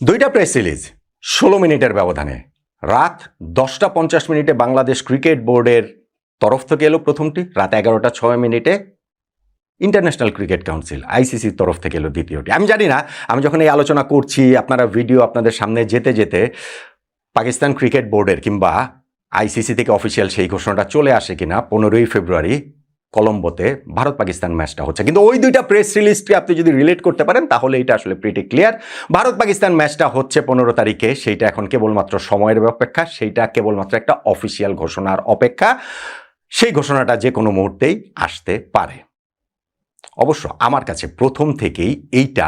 দুইটা press release ১৬ মিনিটের ব্যবধানে রাত ১০টা ৫০ বাংলাদেশ ক্রিকেট বোর্ডের তরফ থেকে এলো প্রথমটি, রাত ১১টা ৬ ইন্টারন্যাশনাল ক্রিকেট কাউন্সিল আইসিসির তরফ থেকে এলো দ্বিতীয়টি। আমি জানি না, আমি যখন এই আলোচনা করছি আপনারা ভিডিও আপনাদের সামনে যেতে যেতে পাকিস্তান ক্রিকেট বোর্ডের কিংবা আইসিসি থেকে অফিসিয়াল সেই ঘোষণাটা চলে আসে কিনা ১৫ই ফেব্রুয়ারি কলম্বোতে ভারত পাকিস্তান ম্যাচটা হচ্ছে, কিন্তু ওই দুইটা প্রেস রিলিজটি আপনি যদি রিলেট করতে পারেন তাহলে এটা আসলে প্রিটি ক্লিয়ার। ভারত পাকিস্তান ম্যাচটা হচ্ছে ১৫ তারিখে, সেইটা এখন কেবলমাত্র সময়ের অপেক্ষা, সেইটা কেবলমাত্র একটা অফিসিয়াল ঘোষণার অপেক্ষা। সেই ঘোষণাটা যে কোনো মুহূর্তেই আসতে পারে। অবশ্য আমার কাছে প্রথম থেকেই এইটা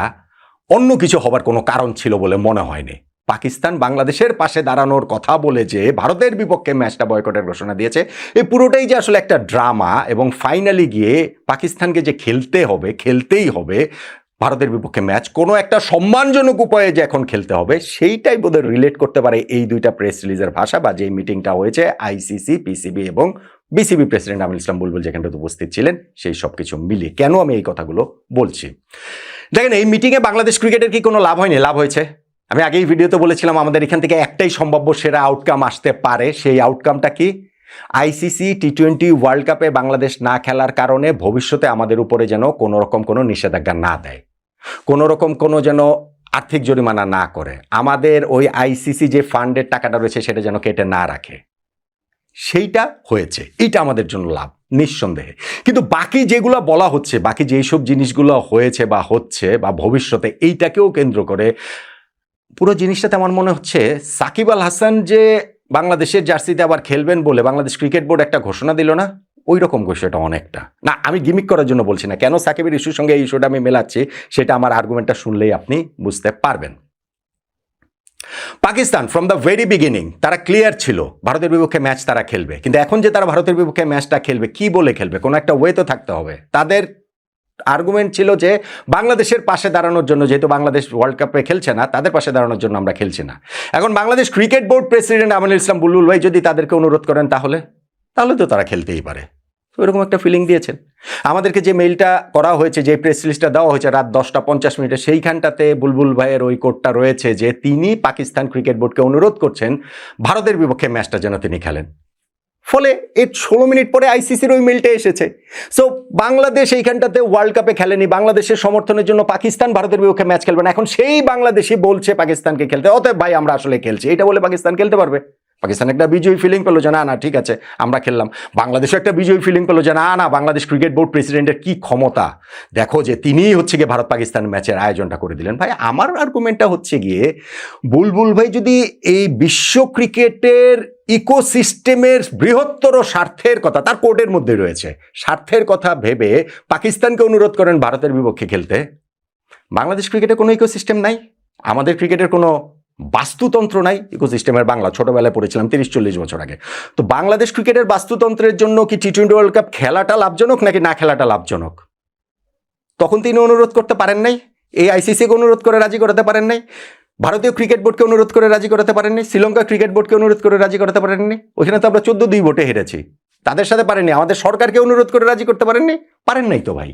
অন্য কিছু হবার কোনো কারণ ছিল বলে মনে হয়নি। পাকিস্তান বাংলাদেশের পাশে দাঁড়ানোর কথা বলে যে ভারতের বিপক্ষে ম্যাচটা বয়কটের ঘোষণা দিয়েছে, এই পুরোটাই যে আসলে একটা ড্রামা, এবং ফাইনালি গিয়ে পাকিস্তানকে যে খেলতেই হবে ভারতের বিপক্ষে ম্যাচ, কোনো একটা সম্মানজনক উপায়ে যে এখন খেলতে হবে, সেইটাই বোধহয় রিলেট করতে পারে এই দুইটা প্রেস রিলিজের ভাষা বা যেই মিটিংটা হয়েছে আইসিসি, পিসিবি এবং বিসিবি প্রেসিডেন্ট আমিনুল ইসলাম বুলবুল যেখানটাতে উপস্থিত ছিলেন, সেই সব কিছু মিলিয়ে কেন আমি এই কথাগুলো বলছি। দেখেন, এই মিটিংয়ে বাংলাদেশ ক্রিকেটের কি কোনো লাভ হয়নি? লাভ হয়েছে। আমি আগেই ভিডিওতে বলেছিলাম আমাদের এখান থেকে একটাই সম্ভাব্য সেরা আউটকাম আসতে পারে। সেই আউটকামটা কি? আইসিসি টি-20 ওয়ার্ল্ড কাপে বাংলাদেশ না খেলার কারণে ভবিষ্যতে আমাদের উপরে যেন কোনো রকম কোনো নিষেধাজ্ঞা না দেয়, কোনো রকম কোনো যেন আর্থিক জরিমানা না করে, আমাদের ওই আইসিসি যে ফান্ডের টাকাটা রয়েছে সেটা যেন কেটে না রাখে। সেইটা হয়েছে, এইটা আমাদের জন্য লাভ নিঃসন্দেহে। কিন্তু বাকি যেগুলো বলা হচ্ছে, বাকি যেই সব জিনিসগুলো হয়েছে বা হচ্ছে বা ভবিষ্যতে, এইটাকেও কেন্দ্র করে পুরো জিনিসটাতে আমার মনে হচ্ছে সাকিব আল হাসান যে বাংলাদেশের জার্সিতে আবার খেলবেন বলে বাংলাদেশ ক্রিকেট বোর্ড একটা ঘোষণা দিল না, ওই রকম বিষয়টা অনেকটা। না, আমি গিমিক করার জন্য বলছি না, কেন সাকিবের ইস্যুর সঙ্গে এই ইস্যুটা আমি মেলাচ্ছি সেটা আমার আর্গুমেন্টটা শুনলেই আপনি বুঝতে পারবেন। Pakistan from the very beginning তারা ক্লিয়ার ছিল ভারতের বিপক্ষে ম্যাচ তারা খেলবে, কিন্তু এখন যে তারা ভারতের বিপক্ষে ম্যাচটা খেলবে, কি বলে খেলবে? কোনো একটা ওয়ে তো থাকতে হবে। তাদের আর্গুমেন্ট ছিল যে বাংলাদেশের পাশে দাঁড়ানোর জন্য, যেহেতু বাংলাদেশ ওয়ার্ল্ড কাপে খেলছে না, তাদের পাশে দাঁড়ানোর জন্য আমরা খেলছি না। এখন Bangladesh cricket board president Aminul Islam Bulbul ভাই যদি তাদেরকে অনুরোধ করেন তাহলে তো তারা খেলতেই পারে। ওইরকম একটা ফিলিং দিয়েছেন আমাদেরকে। যে মেইলটা করা হয়েছে, যে প্রেস রিলিজটা দেওয়া হয়েছে রাত ১০টা ৫০ সেইখানটাতে বুলবুল ভাইয়ের ওই কোডটা রয়েছে যে তিনি পাকিস্তান ক্রিকেট বোর্ডকে অনুরোধ করছেন ভারতের বিপক্ষে ম্যাচটা যেন তিনি খেলেন। ফলে এর ১৬ মিনিট পরে আইসিসির ওই মেলটা এসেছে। সো বাংলাদেশ এইখানটাতে ওয়ার্ল্ড কাপে খেলেনি, বাংলাদেশের সমর্থনের জন্য পাকিস্তান ভারতের বিপক্ষে ম্যাচ খেলবে না। এখন সেই বাংলাদেশই বলছে পাকিস্তানকে খেলতে, অতএব ভাই আমরা আসলে খেলছি, এটা বলে পাকিস্তান খেলতে পারবে? পাকিস্তান একটা বিজয়ী ফিলিং পেলো যে না ঠিক আছে আমরা খেললাম। বাংলাদেশও একটা বিজয়ী ফিলিং পেলো যে না বাংলাদেশ ক্রিকেট বোর্ড প্রেসিডেন্টের কি ক্ষমতা, দেখো যে তিনিই হচ্ছে গিয়ে ভারত পাকিস্তান ম্যাচের আয়োজনটা করে দিলেন। ভাই আমার আর্গুমেন্টটা হচ্ছে গিয়ে, বুলবুল ভাই যদি এই বিশ্ব ক্রিকেটের ইকোসিস্টেমের বৃহত্তর স্বার্থের কথা, তার কোর্টের মধ্যে রয়েছে, স্বার্থের কথা ভেবে পাকিস্তানকে অনুরোধ করেন ভারতের বিপক্ষে খেলতে, বাংলাদেশ ক্রিকেটের কোনো ইকোসিস্টেম নাই, আমাদের ক্রিকেটের কোনো বাস্তুতন্ত্র নাই ইকোসিস্টেমের। বাংলা ছোটবেলায় পড়েছিলাম ৩০-৪০ বছর আগে। তো বাংলাদেশ ক্রিকেটের বাস্তুতন্ত্রের জন্য কি টি-20 ওয়ার্ল্ড কাপ খেলাটা লাভজনক নাকি না খেলাটা লাভজনক? তখন তিনি অনুরোধ করতে পারেন নাই, এই আইসিসিকে অনুরোধ করে রাজি করাতে পারেন নাই, ভারতীয় ক্রিকেট বোর্ডকে অনুরোধ করে রাজি করাতে পারেননি, শ্রীলঙ্কা ক্রিকেট বোর্ডকে অনুরোধ করে রাজি করাতে পারেননি। ওইখানে তো আমরা ১৪-২ ভোটে হেরেছি, তাদের সাথে পারেননি। আমাদের সরকারকে অনুরোধ করে রাজি করতে পারেন নাই তো ভাই।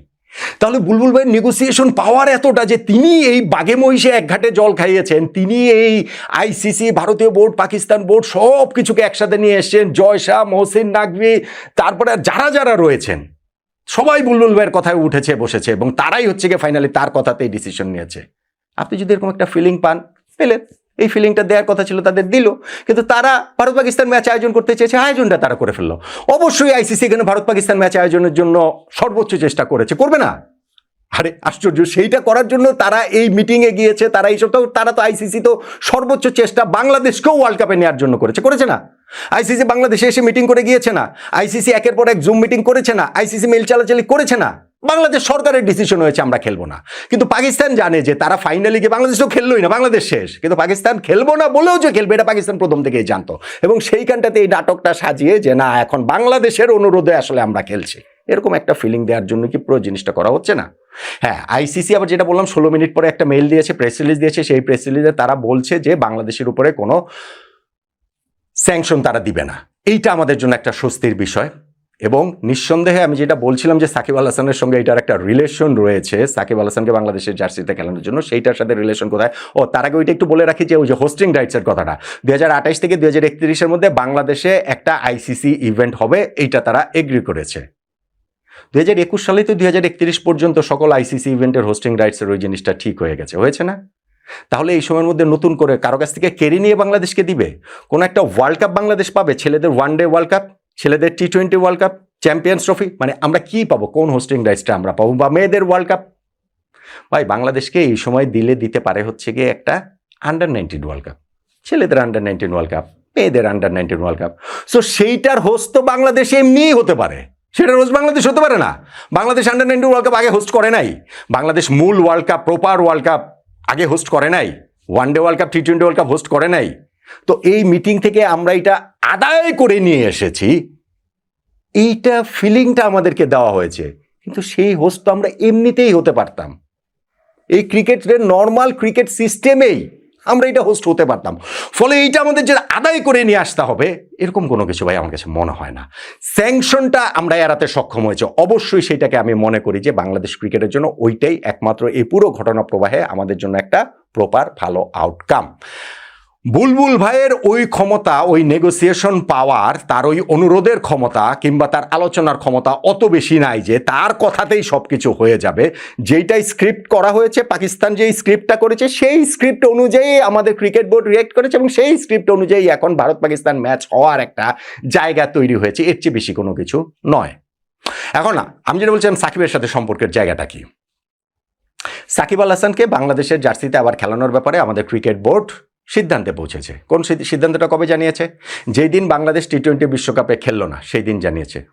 তাহলে বুলবুল ভাইয়ের নেগোসিয়েশন পাওয়ার এতটা যে তিনি এই বাঘে মহিষে এক ঘাটে জল খাইয়েছেন, তিনি এই আইসিসি, ভারতীয় বোর্ড, পাকিস্তান বোর্ড সব কিছুকে একসাথে নিয়ে এসছেন, জয় শাহ, মহসিন নাকভি, তারপরে যারা রয়েছেন সবাই বুলবুল ভাইয়ের কথায় উঠেছে বসেছে, এবং তারাই হচ্ছে গিয়ে ফাইনালি তার কথাতেই ডিসিশন নিয়েছে। আপনি যদি এরকম একটা ফিলিং পান, পেলেন, এই ফিলিংটা দেওয়ার কথা ছিল, তাদের দিল, কিন্তু তারা ভারত পাকিস্তান ম্যাচ আয়োজন করতে চেয়েছে, আয়োজনটা তারা করে ফেললো। অবশ্যই আইসিসি এখানে ভারত পাকিস্তান ম্যাচ আয়োজনের জন্য সর্বোচ্চ চেষ্টা করেছে, করবে না? আরে আশ্চর্য, সেইটা করার জন্য তারা এই মিটিংয়ে গিয়েছে, তারা এইসব তো, তারা তো আইসিসি তো সর্বোচ্চ চেষ্টা বাংলাদেশকেও ওয়ার্ল্ড কাপে নেওয়ার জন্য করেছে না? আইসিসি বাংলাদেশে এসে মিটিং করে গিয়েছে না? আইসিসি একের পর এক জুম মিটিং করেছে না? আইসিসি মেল চালাচালি করেছে না? বাংলাদেশ সরকারের ডিসিশন হয়েছে আমরা খেলবো না, কিন্তু পাকিস্তান জানে যে তারা ফাইনালি গিয়ে বাংলাদেশ তো খেললোই না, বাংলাদেশ শেষ, কিন্তু পাকিস্তান খেলবো না বলেও যে খেলবে এটা পাকিস্তান প্রথম থেকেই জানতো, এবং সেইখানটাতে এই নাটকটা সাজিয়ে যে না এখন বাংলাদেশের অনুরোধে আসলে আমরা খেলছি, এরকম একটা ফিলিং দেওয়ার জন্য কি পুরো জিনিসটা করা হচ্ছে না? হ্যাঁ, আইসিসি আবার যেটা বললাম ১৬ মিনিট পরে একটা মেইল দিয়েছে, প্রেস রিলিজ দিয়েছে, সেই প্রেস রিলিজে তারা বলছে যে বাংলাদেশের উপরে কোনো স্যাংশন তারা দিবে না। এইটা আমাদের জন্য একটা স্বস্তির বিষয়। এবং নিঃসন্দেহে আমি যেটা বলছিলাম যে সাকিব আল হাসানের সঙ্গে এটার একটা রিলেশন রয়েছে, সাকিব আল হাসানকে বাংলাদেশের জার্সিতে খেলানোর জন্য, সেইটার সাথে রিলেশন কোথায়? ও তার আগে ওইটা একটু বলে রাখি যে ওই যে হোস্টিং রাইটসের কথাটা 2028 থেকে 2031-এর মধ্যে বাংলাদেশে একটা আইসিসি ইভেন্ট হবে, এইটা তারা এগ্রি করেছে। 2021 সালে তো 2031 পর্যন্ত সকল আইসিসি ইভেন্টের হোস্টিং রাইটসের ওই জিনিসটা ঠিক হয়ে গেছে, হয়েছে না? তাহলে এই সময়ের মধ্যে নতুন করে কারো কাছ থেকে কেড়ে নিয়ে বাংলাদেশকে দিবে? কোন একটা ওয়ার্ল্ড কাপ বাংলাদেশ পাবে, ছেলেদের ওয়ানডে ওয়ার্ল্ড কাপ, ছেলেদের T20 world cup, champions trophy, মানে আমরা কি পাবো? কোন হোস্টিং রাইটসটা আমরা পাবো? বা মেয়েদের ওয়ার্ল্ড কাপ? ভাই বাংলাদেশকে এই সময় দিতে পারে হচ্ছে গিয়ে একটা আন্ডার-19 ওয়ার্ল্ড কাপ, ছেলেদের আন্ডার-19 ওয়ার্ল্ড কাপ, মেয়েদের আন্ডার-19 ওয়ার্ল্ড কাপ। সো সেইটার হোস্ট তো বাংলাদেশ এমনিই হতে পারে, সেটার হোস্ট বাংলাদেশ হতে পারে না? বাংলাদেশ আন্ডার-19 ওয়ার্ল্ড কাপ আগে হোস্ট করে নাই? বাংলাদেশ মূল world cup, proper world cup আগে হোস্ট করে নাই? One day world cup, T20 world cup host করে নাই? তো এই মিটিং থেকে আমরা এটা আদায় করে নিয়ে এসেছি, এইটা ফিলিংটা আমাদেরকে দেওয়া হয়েছে, কিন্তু সেই হোস্ট তো আমরা এমনিতেই হতে পারতাম। এই ক্রিকেটের নর্মাল ক্রিকেট সিস্টেমেই আমরা এটা হোস্ট হতে পারতাম। ফলে এইটা আমাদের যে আদায় করে নিয়ে আসতে হবে এরকম কোনো কিছু ভাই আমার কাছে মনে হয় না। স্যাংশনটা আমরা এড়াতে সক্ষম হয়েছে, অবশ্যই সেটাকে আমি মনে করি যে বাংলাদেশ ক্রিকেটের জন্য ওইটাই একমাত্র এই পুরো ঘটনা প্রবাহে আমাদের জন্য একটা প্রপার ভালো আউটকাম। বুলবুল ভাইয়ের ওই ক্ষমতা, ওই নেগোসিয়েশন পাওয়ার, তার ওই অনুরোধের ক্ষমতা কিংবা তার আলোচনার ক্ষমতা অত বেশি নাই যে তার কথাতেই সব কিছু হয়ে যাবে। যেইটাই স্ক্রিপ্ট করা হয়েছে, পাকিস্তান যেই স্ক্রিপ্টটা করেছে সেই স্ক্রিপ্ট অনুযায়ী আমাদের ক্রিকেট বোর্ড রিয়েক্ট করেছে এবং সেই স্ক্রিপ্ট অনুযায়ী এখন ভারত পাকিস্তান ম্যাচ হওয়ার একটা জায়গা তৈরি হয়েছে, এর চেয়ে বেশি কোনো কিছু নয়। এখন না, আমি যেটা বলছিলাম সাকিবের সাথে সম্পর্কের জায়গাটা কি, সাকিব আল হাসানকে বাংলাদেশের জার্সিতে আবার খেলানোর ব্যাপারে আমাদের ক্রিকেট বোর্ড সিদ্ধান্তে পৌঁছেছে। কোন সিদ্ধান্তটা কবে জানিয়েছে? যেই দিন বাংলাদেশ T20 বিশ্বকাপে খেললো না সেই দিন জানিয়েছে, রাইট?